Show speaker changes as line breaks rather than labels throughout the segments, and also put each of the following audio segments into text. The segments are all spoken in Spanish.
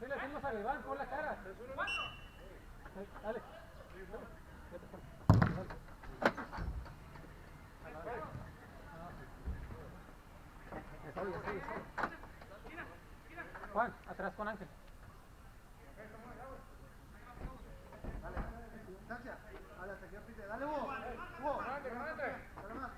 Así le decimos a Iván, pon la cara. Dale. Estoy. Juan, atrás con Ángel.
Distancia. Dale, hasta que yo pite. Dale, Hugo. Hugo. Dale más. Dale más.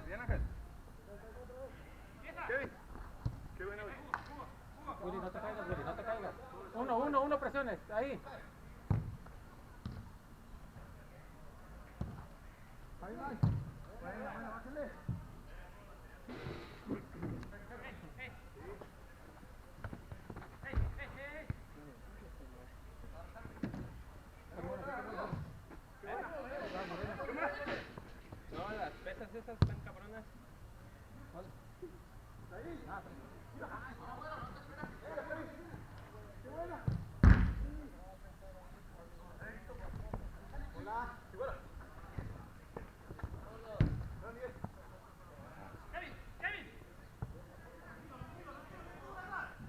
Bien, Ángel. Kevin. Qué bueno.
Willy, no te caigas, Willy, no te caigas. Uno, presiones. Ahí.
Ahí va. Bueno, bájale.
No, las pesas esas están cabronas.
Ahí. Qué buena. Hola.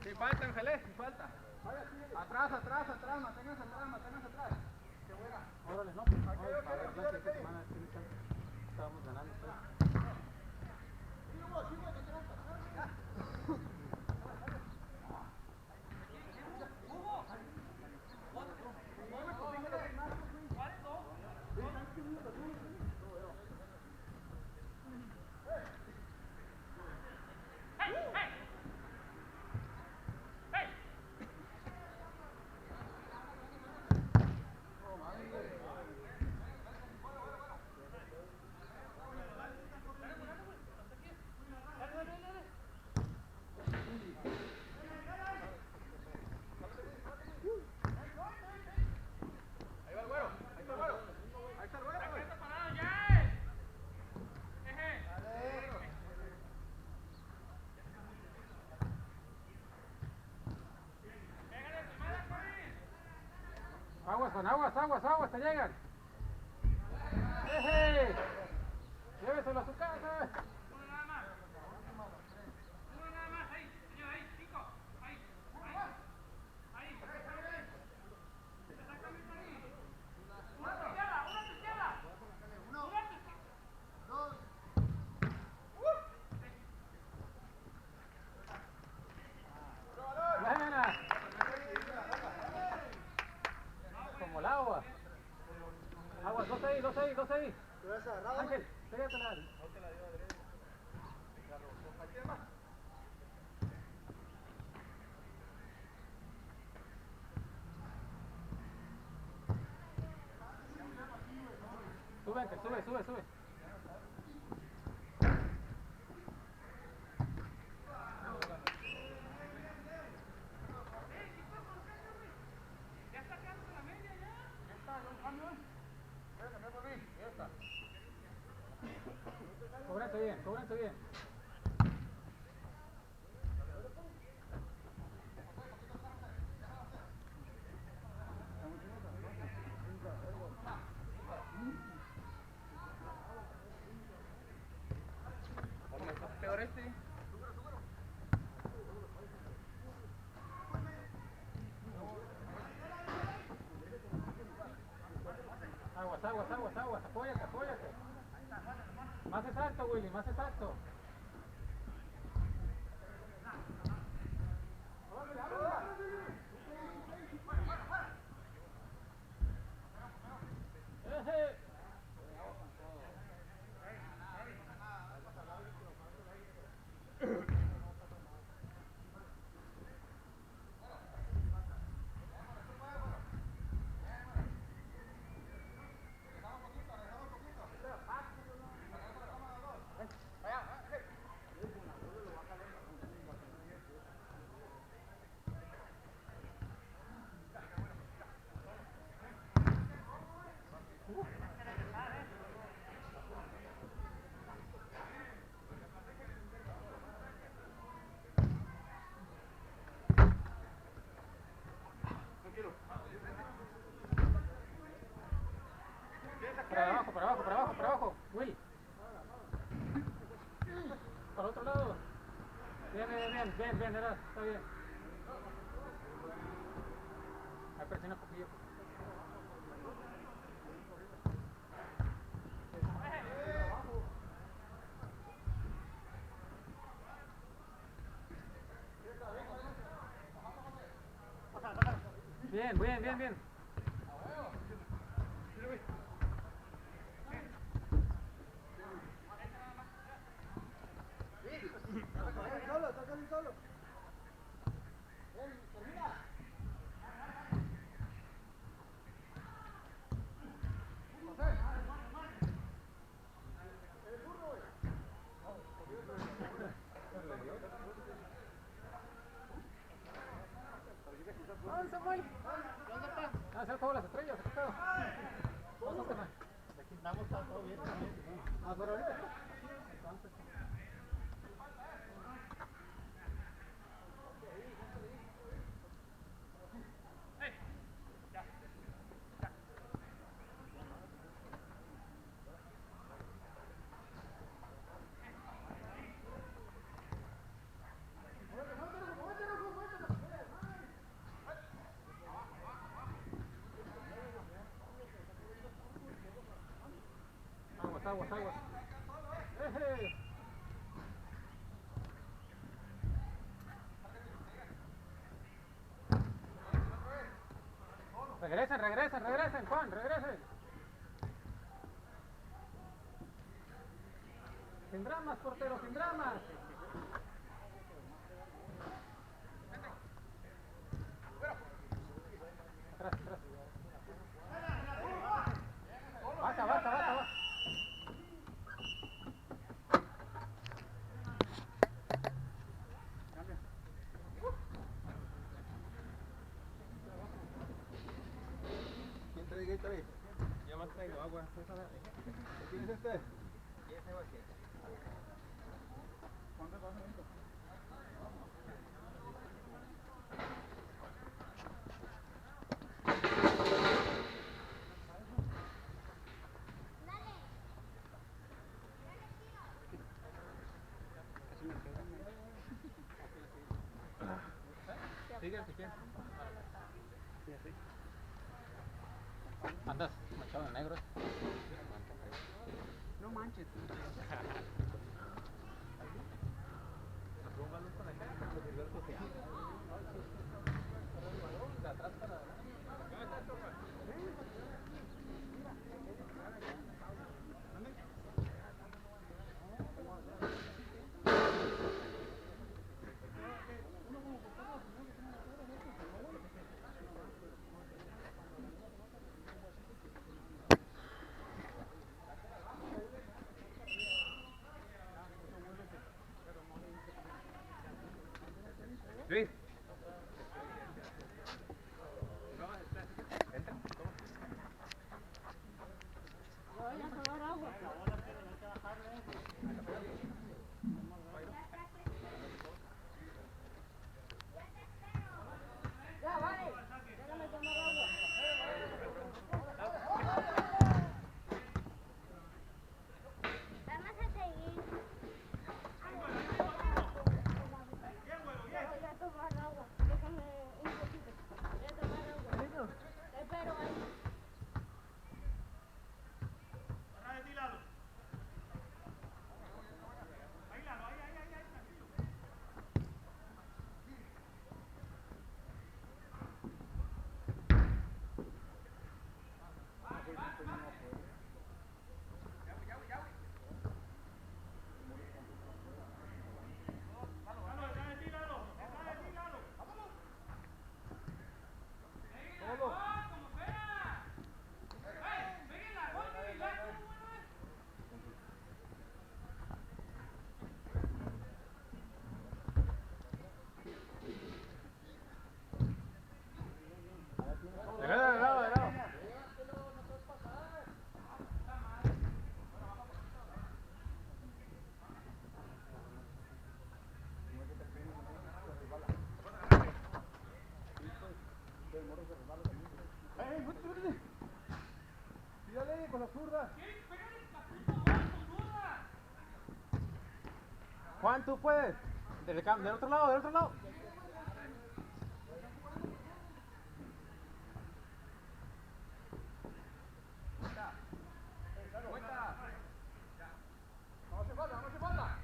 Sin falta, Ángeles, sin falta.
Atrás, manténganse atrás. Qué buena.
Órale, no, pues, esta semana estábamos ganando. Aguas, te llegan. ¡Eje! Lléveselo a su casa. Buena. Como el agua. Aguas, dos ahí. Ángel, pégatela. Sube, Ángel, sube. Cóbranse bien.
Peor este.
Aguas, apóyate. Más exacto, Willy, más exacto. ¡Eje! Para abajo. Will. Para el otro lado. Bien, era, está bien. Ahí presiona un poquillo. Bien.
Solo.
¡Ah, Samuel! Ah, se han jugado las estrellas, ¿qué pedo? Vamos a
Aquí estamos, está todo bien también. Ah, pero ahorita.
Aguas. ¡Eje! Regresen, Juan, regresen. Sin dramas, portero, sin dramas. Atrás. Va.
¿Quién trae Gatorade?
Yo más traigo agua.
¿Qué tienes este? ¿Cuánto pasa esto?
Sigue si quieres. Andas manchado de negro.
No manches.
De atrás para
Luis.
Tírale con la zurda.
Juan, tú puedes. Del otro lado, del otro lado.
Vamos sin falta, vamos sin falta.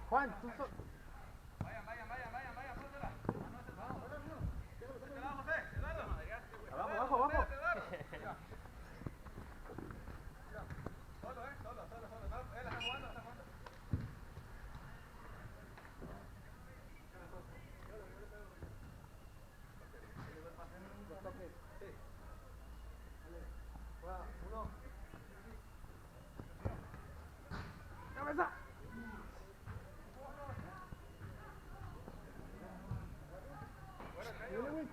Juan, tú
Vayan, pónsela. Este lado, José, Eduardo.
abajo, abajo, abajo.
Solo. No, él está jugando,
Uno.
¡Cabeza!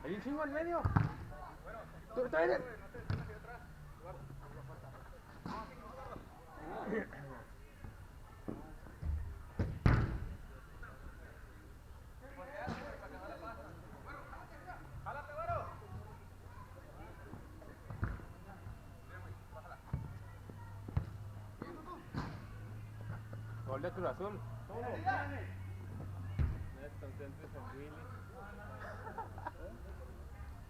Hay un chingo en medio. Tú, tráele.
Jálate, güero.
Gol de Cruz Azul.
No desconcentres en Willy.